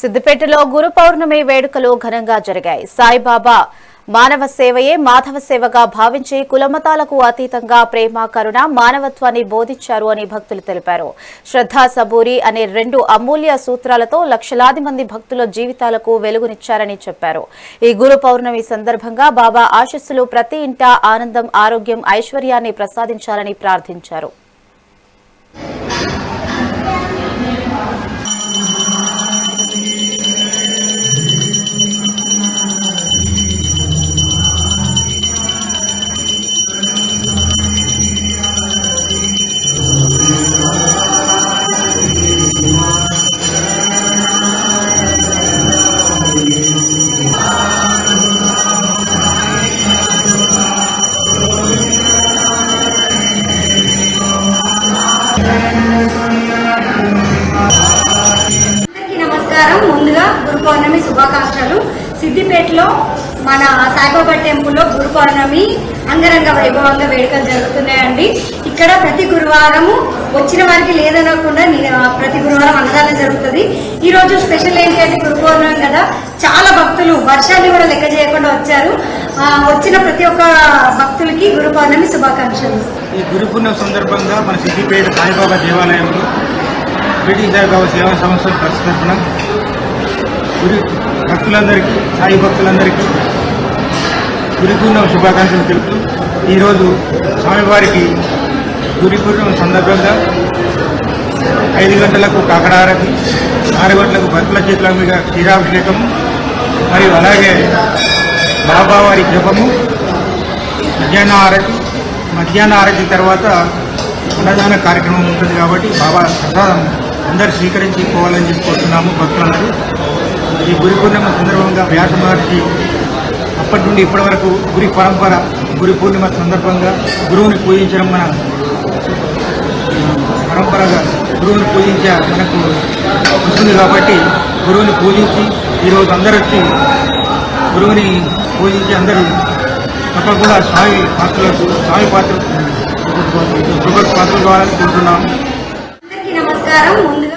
సిద్దిపేటలో గురు పౌర్ణమి వేడుకలు ఘనంగా జరిగాయి. సాయిబాబా మానవ సేవయే మాధవ సేవగా భావించి కులమతాలకు అతీతంగా ప్రేమ, కరుణ, మానవత్వాన్ని బోధించారు అని భక్తులు తెలిపారు. శ్రద్ధ, సబూరి అనే 2 అమూల్య సూత్రాలతో లక్షలాది మంది భక్తుల జీవితాలకు వెలుగునిచ్చారని చెప్పారు. ఈ గురు పౌర్ణమి సందర్భంగా బాబా ఆశీస్సులు ప్రతి ఇంటా ఆనందం, ఆరోగ్యం, ఐశ్వర్యాన్ని ప్రసాదించాలని ప్రార్థించారు. నమస్కారం. ముందుగా గురు పౌర్ణమి శుభాకాంక్షలు. సిద్దిపేటలో మన సాయిబాబా టెంపుల్లో గురు పౌర్ణమి అంగరంగ వైభవంగా వేడుకలు జరుగుతున్నాయండి. ఇక్కడ ప్రతి గురువారము వచ్చిన వారికి లేదనకుండా ప్రతి గురువారం అన్నదానం జరుగుతుంది. ఈ రోజు స్పెషల్ ఏంటి అంటే గురు పౌర్ణమి కదా, చాలా భక్తులు వర్షాన్ని కూడా లెక్క చేయకుండా వచ్చారు. వచ్చిన ప్రతి ఒక్క భక్తులకి గురు పౌర్ణమి శుభాకాంక్షలు. ఈ గురు పూర్ణిమ సందర్భంగా మన సిద్దిపేట సాయిబాబా దేవాలయంలో బ్రిటిష్ సాయిబాబా సేవా సంస్థల ట్రస్ట్ తరఫున గురు భక్తులందరికీ, సాయి భక్తులందరికీ గురు పూర్ణిమ శుభాకాంక్షలు తెలుపుతూ ఈరోజు స్వామివారికి గురు పూర్ణిమ సందర్భంగా 5 గంటలకు కాకడారతి, 6 గంటలకు భక్తుల చేతుల మీద క్షీరాభిషేకము మరియు అలాగే బాబావారి జపము, మధ్యాహ్న ఆరతి తర్వాత అన్నదాన కార్యక్రమం ఉంటుంది. కాబట్టి బాబా ప్రసాదం అందరూ స్వీకరించి పోవాలని చెప్పుకుంటున్నాము భక్తులందరూ. ఈ గురి పూర్ణిమ సందర్భంగా వ్యాస మహర్షి అప్పటి నుండి ఇప్పటి వరకు గురి పరంపర గురి పూర్ణిమ సందర్భంగా గురువుని పూజించడం మన పరంపరగా గురువుని పూజించే మనకు వస్తుంది. కాబట్టి గురువుని పూజించి ఈరోజు అందరూ వచ్చి గురువుని పూజించి అందరూ తప్పకుండా స్వామి పాత్ర కావాలని కోరుతున్నాము. అందరికీ నమస్కారం. ముందుగా